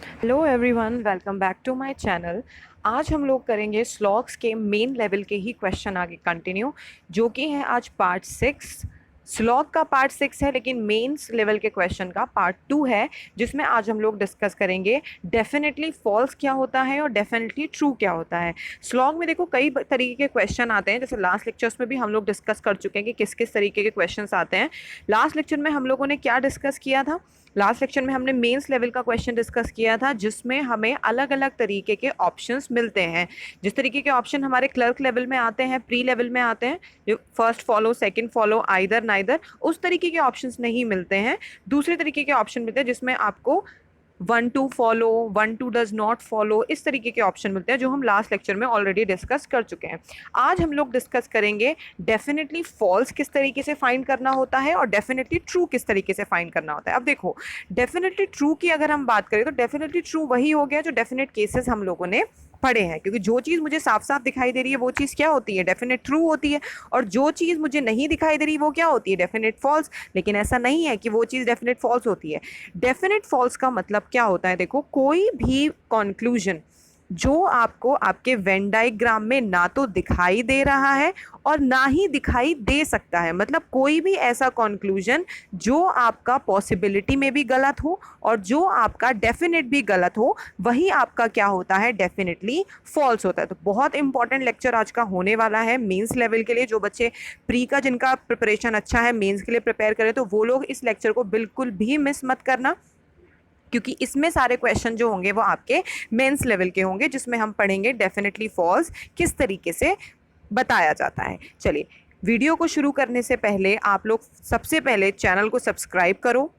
Hello everyone, welcome back to my channel. आज हम लोग करेंगे स्लॉग्स के मेन लेवल के ही क्वेश्चन आगे कंटिन्यू, जो कि है आज पार्ट 6। स्लॉग का पार्ट 6 है, लेकिन मेंस लेवल के क्वेश्चन का पार्ट 2 है, जिसमें आज हम लोग डिस्कस करेंगे डेफिनेटली फॉल्स क्या होता है और डेफिनेटली ट्रू क्या होता है। स्लॉग में देखो कई तरीके के क्वेश्चन आते हैं, जैसे लास्ट लेक्चर्स में भी हम लोग डिस्कस कर चुके हैं कि किस किस तरीके के क्वेश्चंस आते हैं। लास्ट लेक्चर में हम लोगों ने क्या डिस्कस किया था? लास्ट सेक्शन में हमने मेंस लेवल का क्वेश्चन डिस्कस किया था, जिसमें हमें अलग अलग तरीके के ऑप्शंस मिलते हैं। जिस तरीके के ऑप्शन हमारे क्लर्क लेवल में आते हैं, प्री लेवल में आते हैं, जो first follow, second follow, either neither, उस तरीके के ऑप्शंस नहीं मिलते हैं। दूसरे तरीके के ऑप्शन मिलते हैं जिसमें आपको 1 2 फॉलो, 1 2 डज नॉट फॉलो, इस तरीके के ऑप्शन मिलते हैं, जो हम लास्ट लेक्चर में ऑलरेडी डिस्कस कर चुके हैं। आज हम लोग डिस्कस करेंगे डेफिनेटली फॉल्स किस तरीके से फाइंड करना होता है और डेफिनेटली ट्रू किस तरीके से फाइंड करना होता है। अब देखो, डेफिनेटली ट्रू की अगर हम बात करें तो डेफिनेटली ट्रू वही हो गया जो डेफिनेट केसेस हम लोगों ने पढ़े हैं, क्योंकि जो चीज़ मुझे साफ साफ दिखाई दे रही है वो चीज़ क्या होती है? डेफिनेट ट्रू होती है। और जो चीज़ मुझे नहीं दिखाई दे रही वो क्या होती है? Definite false. लेकिन ऐसा नहीं है कि वो चीज़ डेफिनेट फॉल्स होती है। डेफिनेट फॉल्स का मतलब क्या होता है? देखो, कोई भी कंक्लूजन जो आपको आपके वेन डायग्राम में ना तो दिखाई दे रहा है और ना ही दिखाई दे सकता है, मतलब कोई भी ऐसा कंक्लूजन जो आपका पॉसिबिलिटी में भी गलत हो और जो आपका डेफिनेट भी गलत हो, वही आपका क्या होता है? डेफिनेटली फॉल्स होता है। तो बहुत इंपॉर्टेंट लेक्चर आज का होने वाला है मेंस लेवल के लिए। जो बच्चे प्री का, जिनका प्रिपरेशन अच्छा है, मेंस के लिए प्रिपेयर करें, तो वो लोग इस लेक्चर को बिल्कुल भी मिस मत करना, क्योंकि इसमें सारे क्वेश्चन जो होंगे वो आपके मेंस लेवल के होंगे, जिसमें हम पढ़ेंगे डेफिनेटली फॉल्स किस तरीके से बताया जाता है। चलिए, वीडियो को शुरू करने से पहले आप लोग सबसे पहले चैनल को सब्सक्राइब करो,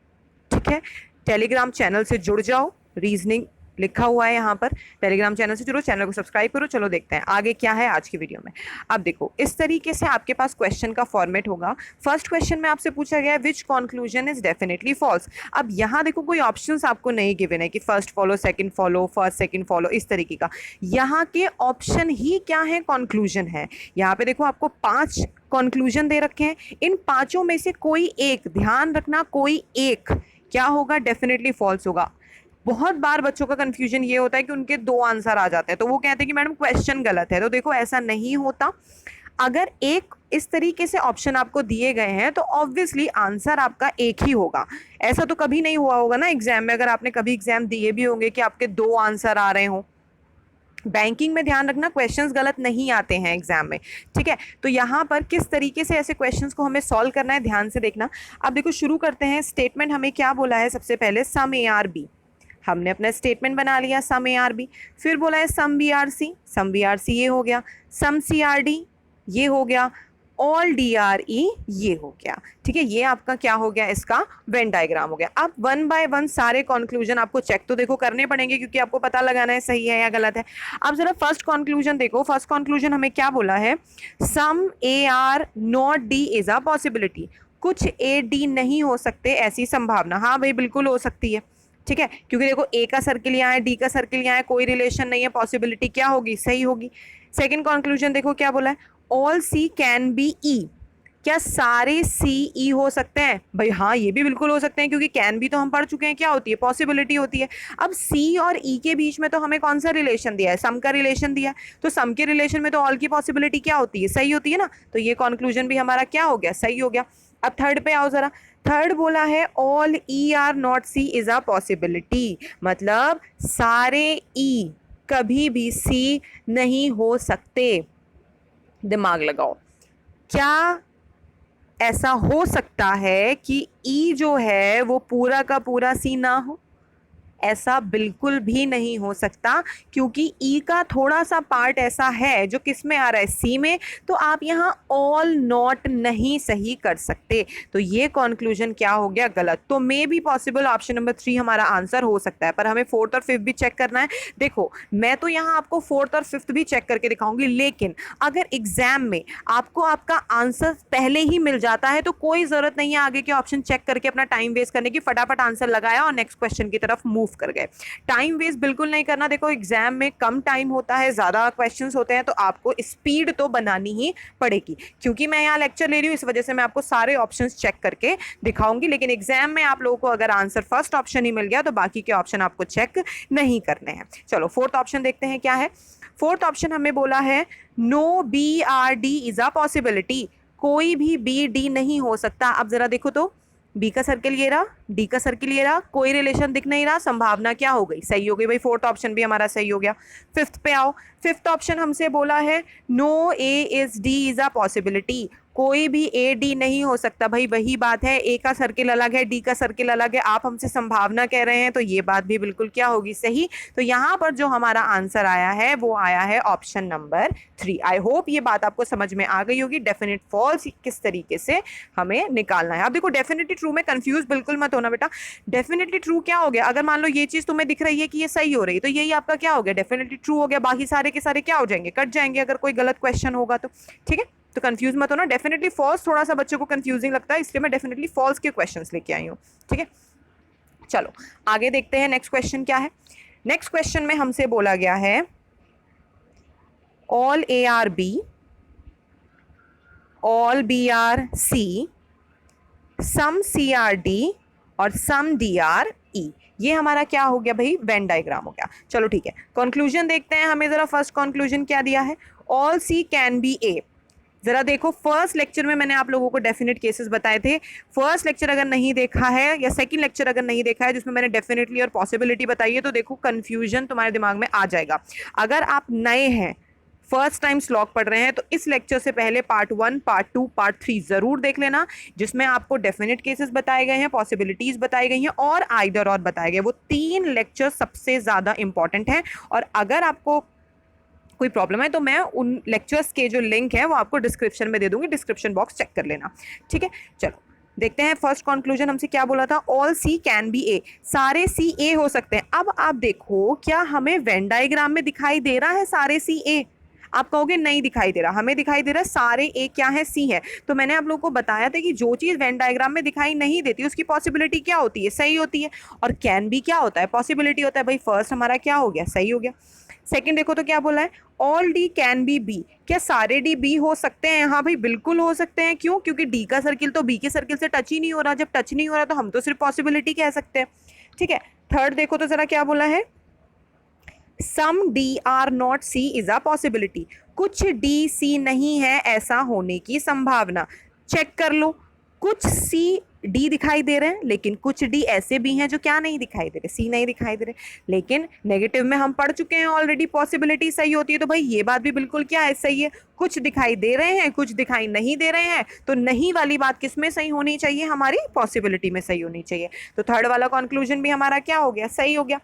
ठीक है? टेलीग्राम चैनल से जुड़ जाओ, रीजनिंग लिखा हुआ है यहाँ पर, टेलीग्राम चैनल से जुड़ो, चैनल को सब्सक्राइब करो। चलो देखते हैं आगे क्या है आज की वीडियो में। अब देखो, इस तरीके से आपके पास क्वेश्चन का फॉर्मेट होगा। फर्स्ट क्वेश्चन में आपसे पूछा गया है विच कंक्लूजन इज डेफिनेटली फॉल्स। अब यहाँ देखो, कोई ऑप्शंस आपको नहीं गिवन है कि first follow, second follow, first second follow, इस तरीके का। यहाँ के ऑप्शन ही क्या है? कंक्लूजन है। यहाँ पे देखो, आपको 5 कंक्लूजन दे रखे हैं। इन पांचों में से कोई एक, ध्यान रखना, कोई एक क्या होगा? डेफिनेटली फॉल्स होगा। बहुत बार बच्चों का कंफ्यूजन ये होता है कि उनके 2 आंसर आ जाते हैं, तो वो कहते हैं कि मैडम क्वेश्चन गलत है। तो देखो, ऐसा नहीं होता। अगर एक इस तरीके से ऑप्शन आपको दिए गए हैं तो ऑब्वियसली आंसर आपका एक ही होगा। ऐसा तो कभी नहीं हुआ होगा ना एग्जाम में, अगर आपने कभी एग्जाम दिए भी होंगे, कि आपके 2 आंसर आ रहे हों। बैंकिंग में ध्यान रखना, क्वेश्चंस गलत नहीं आते हैं एग्जाम में, ठीक है? तो यहाँ पर किस तरीके से ऐसे क्वेश्चंस को हमें सॉल्व करना है, ध्यान से देखना। अब देखो, शुरू करते हैं। स्टेटमेंट हमें क्या बोला है? सबसे पहले सम ए आर बी, हमने अपना स्टेटमेंट बना लिया, सम ए आर बी। फिर बोला है some B are C, some B are C ये हो गया, सम सी आर डी ये हो गया, ऑल डी आर ई ये हो गया, ठीक है? ये आपका क्या हो गया? इसका वेन डायग्राम हो गया। अब 1 बाय 1 सारे कंक्लूजन आपको चेक तो देखो करने पड़ेंगे, क्योंकि आपको पता लगाना है सही है या गलत है। अब जरा फर्स्ट कंक्लूजन देखो। फर्स्ट कंक्लूजन हमें क्या बोला है? Some A are not D is a possibility. कुछ ए डी नहीं हो सकते, ऐसी संभावना। हाँ भाई, बिल्कुल हो सकती है, ठीक है? क्योंकि देखो, ए का सर्किल यहाँ है, डी का सर्किल यहाँ है, कोई रिलेशन नहीं है, पॉसिबिलिटी क्या होगी? सही होगी। सेकंड कंक्लूजन देखो क्या बोला है? All C can be E. क्या सारे सी ई हो सकते हैं? भाई हाँ, ये भी बिल्कुल हो सकते हैं, क्योंकि कैन भी तो हम पढ़ चुके हैं, क्या होती है? पॉसिबिलिटी होती है। अब सी और ई के बीच में तो हमें कौन सा रिलेशन दिया है? सम का रिलेशन दिया है। तो सम के रिलेशन में तो ऑल की पॉसिबिलिटी क्या होती है? सही होती है ना। तो ये कंक्लूजन भी हमारा क्या हो गया? सही हो गया। अब थर्ड पे आओ जरा। थर्ड बोला है all E are not C is a possibility, मतलब सारे ई कभी भी सी नहीं हो सकते। दिमाग लगाओ, क्या ऐसा हो सकता है कि ई जो है वो पूरा का पूरा सी ना हो? ऐसा बिल्कुल भी नहीं हो सकता, क्योंकि ई का थोड़ा सा पार्ट ऐसा है जो किस में आ रहा है? सी में। तो आप यहाँ ऑल नॉट नहीं सही कर सकते, तो ये कंक्लूजन क्या हो गया? गलत। तो may be possible option number 3 हमारा आंसर हो सकता है, पर हमें 4th और 5th भी चेक करना है। देखो, मैं तो यहाँ आपको 4th और 5th भी चेक करके दिखाऊंगी, लेकिन अगर एग्जाम में आपको आपका आंसर पहले ही मिल जाता है तो कोई जरूरत नहीं है आगे के ऑप्शन चेक करके अपना टाइम वेस्ट करने की। फटाफट आंसर लगाया और नेक्स्ट क्वेश्चन की तरफ मूव सॉल्व कर गए। टाइम वेस्ट बिल्कुल नहीं करना। देखो एग्जाम में कम टाइम होता है, ज़्यादा क्वेश्चंस होते हैं, तो आपको स्पीड तो बनानी ही पड़ेगी। क्योंकि मैं यहाँ लेक्चर ले रही हूँ इस वजह से मैं आपको सारे ऑप्शंस चेक करके दिखाऊंगी, लेकिन एग्जाम में आप लोगों को अगर आंसर फर्स्ट ऑप्शन ही मिल गया तो बाकी के ऑप्शन आपको चेक नहीं करने हैं। चलो फोर्थ ऑप्शन देखते हैं क्या है। फोर्थ ऑप्शन हमें बोला है no B are D is a possibility, कोई भी बी डी नहीं हो सकता। अब जरा देखो तो बी का सर्किल ये रहा, डी का सर्किल ये रहा, कोई रिलेशन दिख नहीं रहा, संभावना क्या हो गई, सही हो गई भाई, फोर्थ ऑप्शन भी हमारा सही हो गया। फिफ्थ पे आओ। फिफ्थ ऑप्शन हमसे बोला है no A is D is a possibility, कोई भी ए डी नहीं हो सकता। भाई वही बात है, ए का सर्किल अलग है, डी का सर्किल अलग है, आप हमसे संभावना कह रहे हैं, तो ये बात भी बिल्कुल क्या होगी, सही। तो यहाँ पर जो हमारा आंसर आया है वो आया है ऑप्शन नंबर 3। आई होप ये बात आपको समझ में आ गई होगी, डेफिनेट फॉल्स किस तरीके से हमें निकालना है। अब देखो डेफिनेटली ट्रू में कंफ्यूज बिल्कुल मत होना बेटा। डेफिनेटली ट्रू क्या हो गया, अगर मान लो ये चीज तुम्हें दिख रही है कि ये सही हो रही है, तो यही आपका क्या हो गया, डेफिनेटली ट्रू हो गया। बाकी सारे के सारे क्या हो जाएंगे, कट जाएंगे अगर कोई गलत क्वेश्चन होगा तो, ठीक है। तो कंफ्यूज मत होना। डेफिनेटली फॉल्स थोड़ा सा बच्चों को कंफ्यूजिंग लगता है, इसलिए मैं डेफिनेटली फॉल्स के क्वेश्चंस लेके आई हूँ, ठीक है। चलो आगे देखते हैं नेक्स्ट क्वेश्चन क्या है। नेक्स्ट क्वेश्चन में हमसे बोला गया है all A are B, all B are C, some C are D और सम डी आर ई। ये हमारा क्या हो गया भाई, वेन डायग्राम हो गया। चलो ठीक है, कंक्लूजन देखते हैं। हमें जरा फर्स्ट कंक्लूजन क्या दिया है, ऑल सी कैन बी ए। जरा देखो फर्स्ट लेक्चर में मैंने आप लोगों को डेफिनेट केसेस बताए थे। फर्स्ट लेक्चर अगर नहीं देखा है या सेकंड लेक्चर अगर नहीं देखा है जिसमें मैंने डेफिनेटली और पॉसिबिलिटी बताई है, तो देखो कंफ्यूजन तुम्हारे दिमाग में आ जाएगा। अगर आप नए हैं, फर्स्ट टाइम स्लॉग पढ़ रहे हैं, तो इस लेक्चर से पहले पार्ट 1, पार्ट 2, पार्ट 3 जरूर देख लेना, जिसमें आपको डेफिनेट केसेस बताए गए हैं, पॉसिबिलिटीज बताई गई हैं और आइदर और बताए गए। वो 3 लेक्चर सबसे ज़्यादा इंपॉर्टेंट हैं, और अगर आपको कोई प्रॉब्लम है तो मैं उन लेक्चर्स के जो लिंक है वो आपको डिस्क्रिप्शन में दे दूंगी, डिस्क्रिप्शन बॉक्स चेक कर लेना, ठीक है। चलो देखते हैं फर्स्ट कंक्लूजन हमसे क्या बोला था, ऑल सी कैन बी ए, सारे सी ए हो सकते हैं। अब आप देखो क्या हमें वेन डायग्राम में दिखाई दे रहा है सारे सी ए, आप कहोगे नहीं दिखाई दे रहा, हमें दिखाई दे रहा है सारे ए क्या है, सी है। तो मैंने आप लोगों को बताया था कि जो चीज़ वेन डायग्राम में दिखाई नहीं देती उसकी पॉसिबिलिटी क्या होती है, सही होती है, और कैन बी क्या होता है, पॉसिबिलिटी होता है। भाई फर्स्ट हमारा क्या हो गया, सही हो गया। सेकंड देखो तो क्या बोला है, all D can be B, क्या सारे डी बी हो सकते हैं, हाँ भाई बिल्कुल हो सकते हैं। क्यों, क्योंकि डी का सर्किल तो बी के सर्किल से टच ही नहीं हो रहा, जब टच नहीं हो रहा तो हम तो सिर्फ पॉसिबिलिटी कह सकते हैं, ठीक है। थर्ड देखो तो जरा क्या बोला है, some D are not C is a possibility, कुछ डी सी नहीं है ऐसा होने की संभावना। चेक कर लो, कुछ सी डी दिखाई दे रहे हैं, लेकिन कुछ डी ऐसे भी हैं जो क्या नहीं दिखाई दे रहे, सी नहीं दिखाई दे रहे। लेकिन नेगेटिव में हम पढ़ चुके हैं ऑलरेडी, पॉसिबिलिटी सही होती है, तो भाई ये बात भी बिल्कुल क्या है, सही है। कुछ दिखाई दे रहे हैं, कुछ दिखाई नहीं दे रहे हैं, तो नहीं वाली बात किस में सही होनी चाहिए, हमारी पॉसिबिलिटी में सही होनी चाहिए। तो थर्ड वाला कंक्लूजन भी हमारा क्या हो गया, सही हो गया।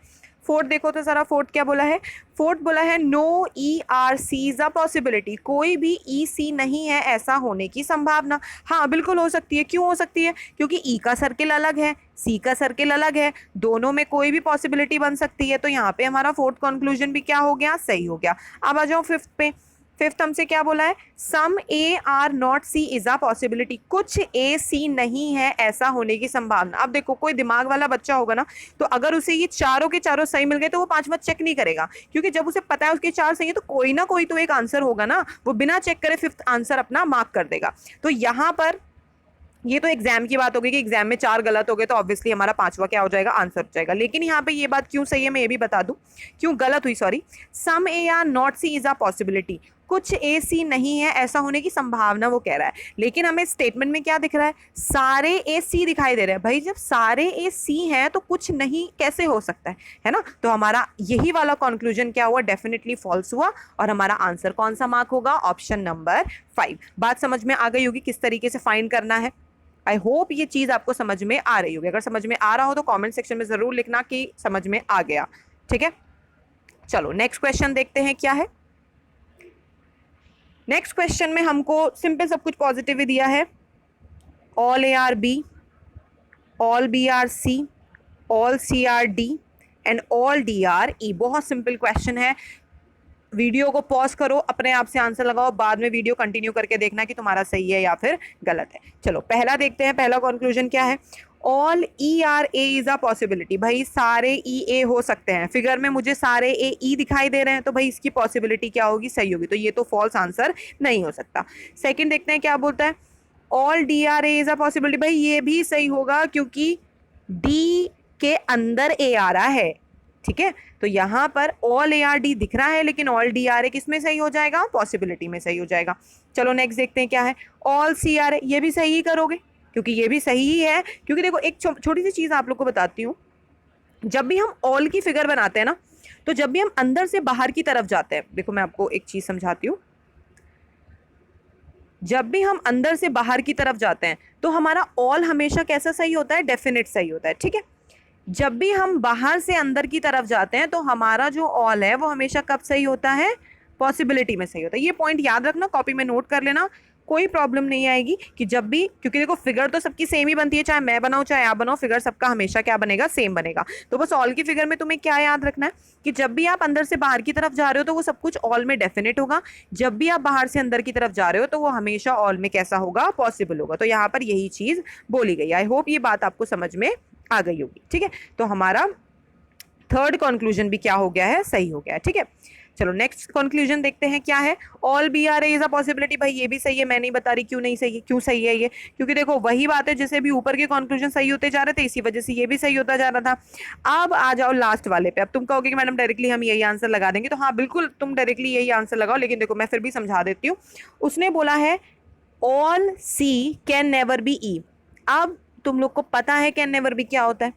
फोर्थ देखो तो जरा, फोर्थ क्या बोला है, फोर्थ बोला है no E are C is a possibility, कोई भी ई सी नहीं है ऐसा होने की संभावना। हाँ बिल्कुल हो सकती है, क्यों हो सकती है, क्योंकि ई का सर्किल अलग है, सी का सर्किल अलग है, दोनों में कोई भी पॉसिबिलिटी बन सकती है। तो यहाँ पे हमारा फोर्थ कंक्लूजन भी क्या हो गया, सही हो गया। अब आ जाओ फिफ्थ पे। फिफ्थ हमसे क्या बोला है, some A are not C is a possibility, कुछ ए सी नहीं है ऐसा होने की संभावना। अब देखो कोई दिमाग वाला बच्चा होगा ना, तो अगर उसे ये चारों के चारों सही मिल गए तो वो पांचवा चेक नहीं करेगा, क्योंकि जब उसे पता है उसके 4 सही है तो कोई ना कोई तो एक आंसर होगा ना, वो बिना चेक करे फिफ्थ आंसर अपना मार्क कर देगा। तो यहाँ पर ये तो एग्जाम की बात होगी कि एग्जाम में 4 गलत हो गए तो ऑब्वियसली हमारा पांचवा क्या हो जाएगा, आंसर हो जाएगा। लेकिन यहाँ पे ये बात क्यों सही है मैं ये भी बता दूं, क्यों गलत हुई, sorry. Some A are not C is a possibility, कुछ ए सी नहीं है ऐसा होने की संभावना वो कह रहा है, लेकिन हमें स्टेटमेंट में क्या दिख रहा है, सारे ए सी दिखाई दे रहे हैं। भाई जब सारे ए सी हैं तो कुछ नहीं कैसे हो सकता है ना। तो हमारा यही वाला कंक्लूजन क्या हुआ, डेफिनेटली फॉल्स हुआ, और हमारा आंसर कौन सा मार्क होगा, ऑप्शन नंबर 5। बात समझ में आ गई होगी किस तरीके से फाइंड करना है। आई होप ये चीज़ आपको समझ में आ रही होगी, अगर समझ में आ रहा हो तो कमेंट सेक्शन में ज़रूर लिखना कि समझ में आ गया, ठीक है। चलो नेक्स्ट क्वेश्चन देखते हैं क्या है। नेक्स्ट क्वेश्चन में हमको सिंपल सब कुछ पॉजिटिव ही दिया है, all A are B, all B are C, all C are D and all D are E. बहुत सिंपल क्वेश्चन है, वीडियो को पॉज करो, अपने आप से आंसर लगाओ, बाद में वीडियो कंटिन्यू करके देखना कि तुम्हारा सही है या फिर गलत है। चलो पहला देखते हैं, पहला कंक्लूजन क्या है, all E are A is a possibility, भाई सारे ई ए हो सकते हैं, फिगर में मुझे सारे ए ई दिखाई दे रहे हैं, तो भाई इसकी पॉसिबिलिटी क्या होगी, सही होगी, तो ये तो फॉल्स आंसर नहीं हो सकता। सेकंड देखते हैं क्या बोलता है, all D are A is a possibility, भाई ये भी सही होगा क्योंकि डी के अंदर ए आ रहा है, ठीक है, तो यहाँ पर ऑल ए आर डी दिख रहा है, लेकिन ऑल डी आर ए किस में सही हो जाएगा, पॉसिबिलिटी में सही हो जाएगा। चलो नेक्स्ट देखते हैं क्या है, ऑल सी आर ए, ये भी सही ही करोगे क्योंकि ये भी सही ही है, क्योंकि देखो एक छोटी सी चीज़ आप लोग को बताती हूँ, जब भी हम ऑल की फिगर बनाते हैं ना, तो जब भी हम अंदर से बाहर की तरफ जाते हैं, देखो मैं आपको एक चीज़ समझाती हूँ, जब भी हम अंदर से बाहर की तरफ जाते हैं तो हमारा ऑल हमेशा कैसा सही होता है, डेफिनेट सही होता है, ठीक है। जब भी हम बाहर से अंदर की तरफ जाते हैं तो हमारा जो ऑल है वो हमेशा कब सही होता है, पॉसिबिलिटी में सही होता है। ये पॉइंट याद रखना, कॉपी में नोट कर लेना, कोई प्रॉब्लम नहीं आएगी कि जब भी, क्योंकि देखो फिगर तो सबकी सेम ही बनती है, चाहे मैं बनाऊं चाहे आप बनाओ, फिगर सबका हमेशा क्या बनेगा, सेम बनेगा। तो बस ऑल की फिगर में तुम्हें क्या याद रखना है कि जब भी आप अंदर से बाहर की तरफ जा रहे हो तो वो सब कुछ ऑल में डेफिनेट होगा, जब भी आप बाहर से अंदर की तरफ जा रहे हो तो वो हमेशा ऑल में कैसा होगा, पॉसिबल होगा। तो यहाँ पर यही चीज बोली गई। आई होप ये बात आपको समझ में आ गई होगी, ठीक है। तो हमारा थर्ड कंक्लूजन भी क्या हो गया है, सही हो गया है, ठीक है। चलो नेक्स्ट कंक्लूजन देखते हैं क्या है, all B are A is a possibility, भाई ये भी सही है, मैं नहीं बता रही क्यों नहीं सही है, क्यों सही है ये, क्योंकि देखो वही बात है, जैसे भी ऊपर के कंक्लूजन सही होते जा रहे थे, इसी वजह से ये भी सही होता जा रहा था। अब आ जाओ लास्ट वाले पे, अब तुम कहोगे कि मैडम डायरेक्टली हम यही आंसर लगा देंगे, तो हाँ बिल्कुल तुम डायरेक्टली यही आंसर लगाओ, लेकिन देखो मैं फिर भी समझा देती हूँ। उसने बोला है all C can never be E. अब तुम लोग को पता है कैन नेवर बी क्या होता है,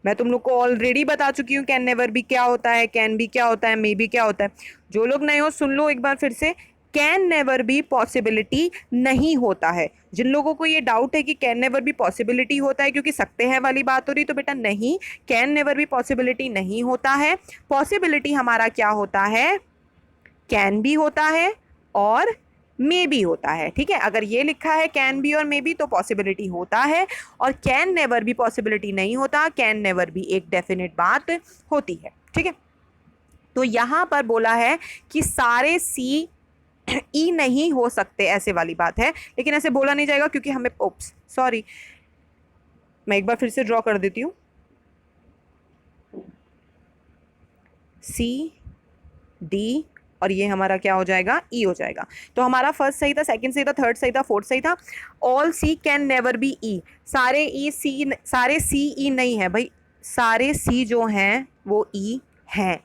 मैं तुम लोग को ऑलरेडी बता चुकी हूँ कैन नेवर बी क्या होता है, कैन बी क्या होता है, मे बी क्या होता है। जो लोग नए हो सुन लो एक बार फिर से, कैन नेवर बी पॉसिबिलिटी नहीं होता है। जिन लोगों को ये डाउट है कि कैन नेवर बी पॉसिबिलिटी होता है क्योंकि सकते हैं वाली बात हो रही, तो बेटा नहीं, कैन नेवर बी पॉसिबिलिटी नहीं होता है। पॉसिबिलिटी हमारा क्या होता है, कैन भी होता है और मे भी होता है, ठीक है। अगर ये लिखा है कैन बी और मे बी तो पॉसिबिलिटी होता है, और कैन नेवर भी पॉसिबिलिटी नहीं होता, कैन नेवर भी एक डेफिनेट बात होती है, ठीक है। तो यहां पर बोला है कि सारे सी ई नहीं हो सकते, ऐसे वाली बात है, लेकिन ऐसे बोला नहीं जाएगा क्योंकि हमें, ओप्स सॉरी, मैं एक बार फिर से ड्रॉ कर देती हूँ, सी डी और ये हमारा क्या हो जाएगा, ई हो जाएगा। तो हमारा फर्स्ट सही था, सेकंड सही था, थर्ड सही था, फोर्थ सही था। All C can never be E, सारे ई सी, सारे सी ई नहीं है भाई, सारे सी जो हैं वो ई हैं,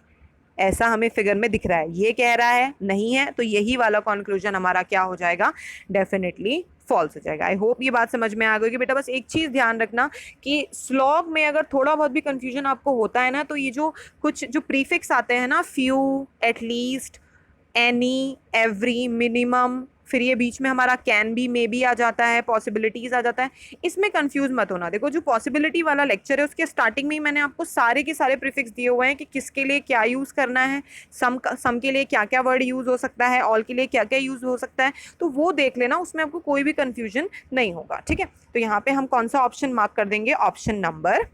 ऐसा हमें फिगर में दिख रहा है। ये कह रहा है नहीं है, तो यही वाला कंक्लूजन हमारा क्या हो जाएगा, डेफिनेटली फॉल्स हो जाएगा। आई होप ये बात समझ में आ गई कि बेटा बस एक चीज़ ध्यान रखना कि स्लॉग में अगर थोड़ा बहुत भी कंफ्यूजन आपको होता है ना, तो ये जो कुछ जो प्रीफिक्स आते हैं ना, few, at least, any, every, minimum, फिर ये बीच में हमारा कैन बी, मे बी आ जाता है, पॉसिबिलिटीज़ आ जाता है, इसमें कंफ्यूज मत होना। देखो जो पॉसिबिलिटी वाला लेक्चर है उसके स्टार्टिंग में ही मैंने आपको सारे के सारे प्रीफिक्स दिए हुए हैं कि किसके लिए क्या यूज़ करना है, सम के लिए क्या क्या वर्ड यूज़ हो सकता है, ऑल के लिए क्या क्या यूज़ हो सकता है, तो वो देख लेना, उसमें आपको कोई भी कन्फ्यूजन नहीं होगा, ठीक है। तो यहाँ पर हम कौन सा ऑप्शन मार्क कर देंगे, ऑप्शन नंबर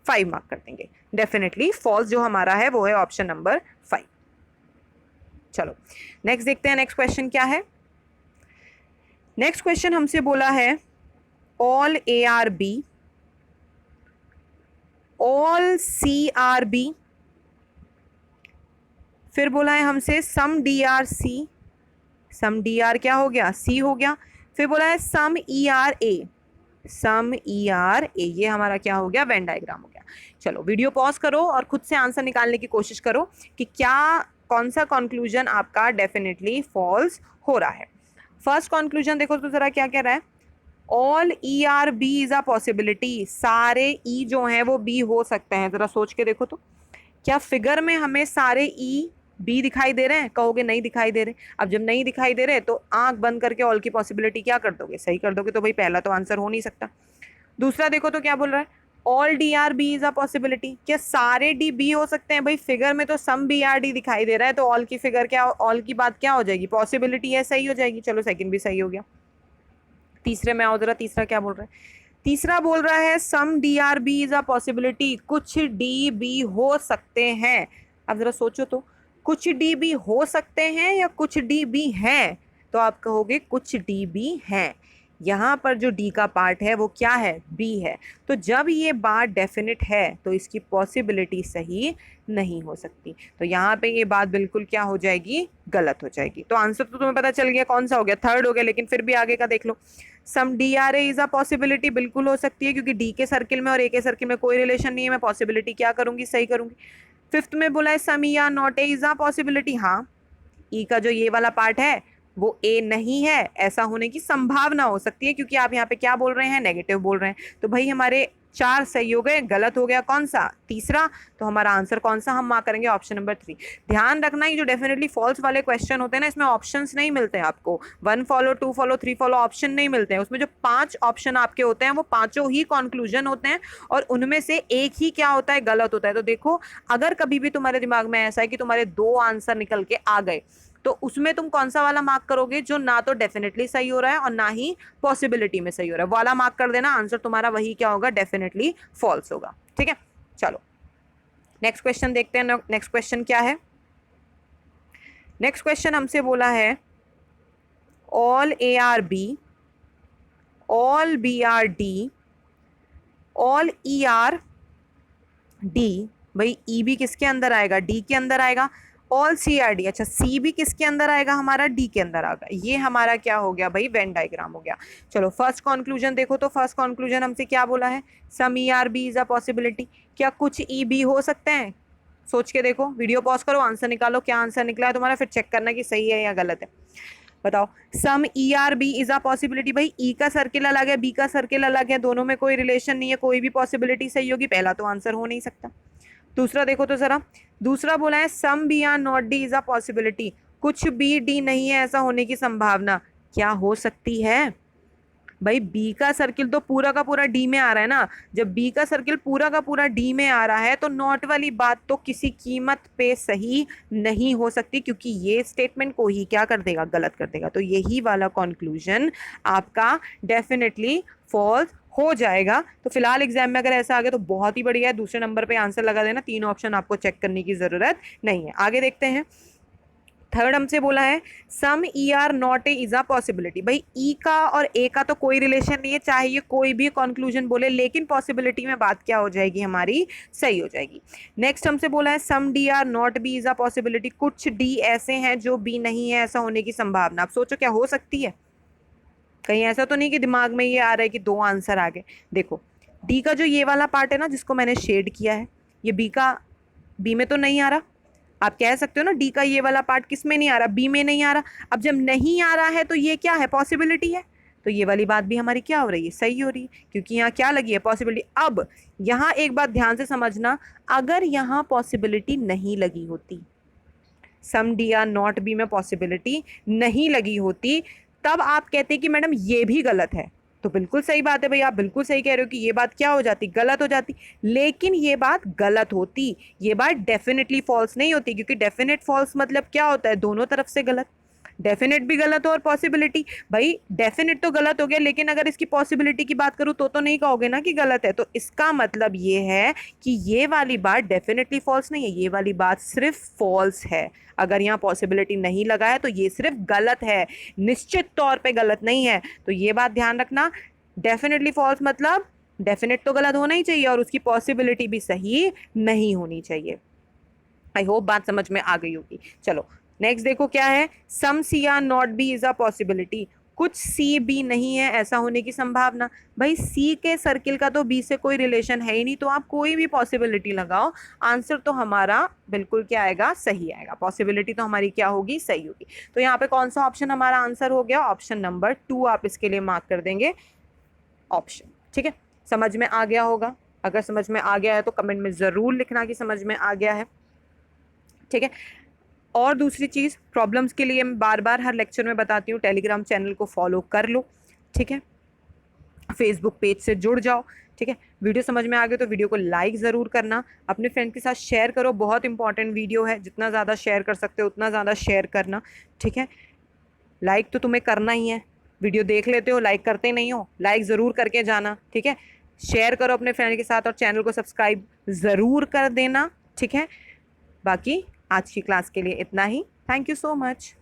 5 मार्क कर देंगे। डेफिनेटली फॉल्स जो हमारा है वो है ऑप्शन नंबर 5। चलो नेक्स्ट देखते हैं, नेक्स्ट क्वेश्चन क्या है। नेक्स्ट क्वेश्चन हमसे बोला है all A are B, all C are B, फिर बोला है हमसे some D are C, some D are क्या हो गया, सी हो गया, फिर बोला है some E R A, some E R A, ये हमारा क्या हो गया, वेन डायग्राम हो गया। चलो वीडियो पॉज करो और खुद से आंसर निकालने की कोशिश करो कि क्या, कौन सा कंक्लूजन आपका डेफिनेटली फॉल्स हो रहा है। फर्स्ट कंक्लूजन देखो तो जरा क्या कह रहा है, all E are B is a possibility, सारे ई जो हैं वो बी हो सकते हैं। जरा सोच के देखो तो, क्या फिगर में हमें सारे ई बी दिखाई दे रहे हैं, कहोगे नहीं दिखाई दे रहे। अब जब नहीं दिखाई दे रहे तो आंख बंद करके ऑल की पॉसिबिलिटी क्या कर दोगे, सही कर दोगे, तो भाई पहला तो आंसर हो नहीं सकता। दूसरा देखो तो क्या बोल रहा है, all D are B is a possibility, क्या सारे डी बी हो सकते हैं, भाई फिगर में तो सम बी आर डी दिखाई दे रहा है, तो ऑल की फिगर क्या, ऑल की बात क्या हो जाएगी, पॉसिबिलिटी है, सही हो जाएगी। चलो सेकंड भी सही हो गया। तीसरे में आओ जरा, तीसरा क्या बोल रहा है, तीसरा बोल रहा है some D are B is a possibility, कुछ डी बी हो सकते हैं। अब जरा सोचो तो, कुछ डी बी हो सकते हैं या कुछ डी बी हैं, तो आप कहोगे कुछ डी बी हैं। यहाँ पर जो डी का पार्ट है वो क्या है, बी है। तो जब ये बात डेफिनेट है तो इसकी पॉसिबिलिटी सही नहीं हो सकती। तो यहाँ पे ये बात बिल्कुल क्या हो जाएगी, गलत हो जाएगी। तो आंसर तो तुम्हें पता चल गया कौन सा हो गया, थर्ड हो गया। लेकिन फिर भी आगे का देख लो, some D are A is a possibility, बिल्कुल हो सकती है क्योंकि डी के सर्किल में और ए के सर्किल में कोई रिलेशन नहीं है। मैं पॉसिबिलिटी क्या करूंगी, सही करूंगी। फिफ्थ में बोला है some E are not A is a possibility. हाँ, ई का जो ये वाला पार्ट है वो ए नहीं है, ऐसा होने की संभावना हो सकती है क्योंकि आप यहाँ पे क्या बोल रहे हैं, नेगेटिव बोल रहे हैं। तो भाई हमारे 4 सही हो गए, गलत हो गया कौन सा, तीसरा। तो हमारा आंसर कौन सा, हम मार्क करेंगे ऑप्शन नंबर 3। ध्यान रखना ये जो डेफिनेटली फॉल्स वाले क्वेश्चन होते हैं ना, इसमें ऑप्शंस नहीं मिलते हैं आपको, 1 फॉलो 2 फॉलो 3 फॉलो ऑप्शन नहीं मिलते हैं। उसमें जो 5 ऑप्शन आपके होते हैं वो पांचों ही कंक्लूजन होते हैं और उनमें से एक ही क्या होता है, गलत होता है। तो देखो, अगर कभी भी तुम्हारे दिमाग में ऐसा है कि तुम्हारे 2 आंसर निकल के आ गए तो उसमें तुम कौन सा वाला मार्क करोगे, जो ना तो डेफिनेटली सही हो रहा है और ना ही पॉसिबिलिटी में सही हो रहा है, वाला मार्क कर देना। आंसर तुम्हारा वही क्या होगा, डेफिनेटली फॉल्स होगा। ठीक है, चलो नेक्स्ट क्वेश्चन देखते हैं। नेक्स्ट क्वेश्चन क्या है, नेक्स्ट क्वेश्चन हमसे बोला है all A are B, all B are D, all E are D. भाई ई भी किसके अंदर आएगा, डी के अंदर आएगा। ऑल सी आर डी, अच्छा सी भी किसके अंदर आएगा, हमारा डी के अंदर आएगा। ये हमारा क्या हो गया भाई, वेन डायग्राम हो गया। चलो फर्स्ट कंक्लूजन देखो, तो फर्स्ट कंक्लूजन हमसे क्या बोला है, some E are B is a possibility. क्या कुछ ई बी हो सकते हैं, सोच के देखो, वीडियो पॉज करो, आंसर निकालो, क्या आंसर निकला है तुम्हारा, फिर चेक करना कि सही है या गलत है। बताओ, some E are B is a possibility. भाई ई का सर्किल अलग है, बी का सर्किल अलग है, दोनों में कोई रिलेशन नहीं है, कोई भी पॉसिबिलिटी सही होगी, पहला तो आंसर हो नहीं सकता। दूसरा देखो तो जरा, दूसरा बोला है some B are not D is a possibility. कुछ बी डी नहीं है, ऐसा होने की संभावना क्या हो सकती है। भाई बी का सर्किल तो पूरा का पूरा डी में आ रहा है ना, जब बी का सर्किल पूरा का पूरा डी में आ रहा है तो नॉट वाली बात तो किसी कीमत पे सही नहीं हो सकती, क्योंकि ये स्टेटमेंट को ही क्या कर देगा, गलत कर देगा। तो यही वाला कंक्लूजन आपका डेफिनेटली फॉल्स हो जाएगा। तो फिलहाल एग्जाम में अगर ऐसा आ गया तो बहुत ही बढ़िया है, दूसरे नंबर पे आंसर लगा देना, 3 ऑप्शन आपको चेक करने की जरूरत नहीं है। आगे देखते हैं, थर्ड हमसे बोला है some E are not A is a possibility. भाई ई का और ए का तो कोई रिलेशन नहीं है, चाहे ये कोई भी कंक्लूजन बोले, लेकिन पॉसिबिलिटी में बात क्या हो जाएगी हमारी, सही हो जाएगी। नेक्स्ट हमसे बोला है some D are not B is a possibility. कुछ डी ऐसे हैं जो बी नहीं है, ऐसा होने की संभावना। आप सोचो क्या हो सकती है, कहीं ऐसा तो नहीं कि दिमाग में ये आ रहा है कि 2 आंसर आ गए। देखो डी का जो ये वाला पार्ट है ना, जिसको मैंने शेड किया है, ये बी में तो नहीं आ रहा। आप कह सकते हो ना डी का ये वाला पार्ट किस में नहीं आ रहा, बी में नहीं आ रहा। अब जब नहीं आ रहा है तो ये क्या है, पॉसिबिलिटी है। तो ये वाली बात भी हमारी क्या हो रही है, सही हो रही है, क्योंकि यहाँ क्या लगी है, पॉसिबिलिटी। अब यहाँ एक बात ध्यान से समझना, अगर यहाँ पॉसिबिलिटी नहीं लगी होती, सम डी आर नॉट बी में पॉसिबिलिटी नहीं लगी होती, तब आप कहते कि मैडम ये भी गलत है। तो बिल्कुल सही बात है भाई, आप बिल्कुल सही कह रहे हो कि ये बात क्या हो जाती, गलत हो जाती। लेकिन ये बात गलत होती, ये बात डेफिनेटली फॉल्स नहीं होती, क्योंकि डेफिनेट फॉल्स मतलब क्या होता है, दोनों तरफ से गलत। डेफिनेट भी गलत हो और पॉसिबिलिटी, भाई डेफिनेट तो गलत हो गया, लेकिन अगर इसकी पॉसिबिलिटी की बात करूं तो नहीं कहोगे ना कि गलत है। तो इसका मतलब ये है कि ये वाली बात डेफिनेटली फॉल्स नहीं है, ये वाली बात सिर्फ फॉल्स है। अगर यहाँ पॉसिबिलिटी नहीं लगा है तो ये सिर्फ गलत है, निश्चित तौर पे गलत नहीं है। तो ये बात ध्यान रखना, डेफिनेटली फॉल्स मतलब डेफिनेट तो गलत होना ही चाहिए और उसकी पॉसिबिलिटी भी सही नहीं होनी चाहिए। आई होप बात समझ में आ गई होगी। चलो नेक्स्ट देखो क्या है, some C are not B is a possibility. कुछ सी बी नहीं है, ऐसा होने की संभावना। भाई सी के सर्किल का तो बी से कोई रिलेशन है ही नहीं, तो आप कोई भी पॉसिबिलिटी लगाओ, आंसर तो हमारा बिल्कुल क्या आएगा, सही आएगा। पॉसिबिलिटी तो हमारी क्या होगी, सही होगी। तो यहाँ पे कौन सा ऑप्शन हमारा आंसर हो गया, ऑप्शन नंबर 2 आप इसके लिए मार्क कर देंगे ऑप्शन। ठीक है, समझ में आ गया होगा, अगर समझ में आ गया है तो कमेंट में ज़रूर लिखना कि समझ में आ गया है। ठीक है, और दूसरी चीज़, प्रॉब्लम्स के लिए मैं बार बार हर लेक्चर में बताती हूँ, टेलीग्राम चैनल को फॉलो कर लो। ठीक है, फेसबुक पेज से जुड़ जाओ। ठीक है, वीडियो समझ में आ गई तो वीडियो को लाइक ज़रूर करना, अपने फ्रेंड के साथ शेयर करो, बहुत इंपॉर्टेंट वीडियो है, जितना ज़्यादा शेयर कर सकते हो उतना ज़्यादा शेयर करना। ठीक है, लाइक तो तुम्हें करना ही है, वीडियो देख लेते हो लाइक करते नहीं हो, लाइक ज़रूर करके जाना। ठीक है, शेयर करो अपने फ्रेंड के साथ और चैनल को सब्सक्राइब ज़रूर कर देना। ठीक है, बाकी आज की क्लास के लिए इतना ही। Thank you so much.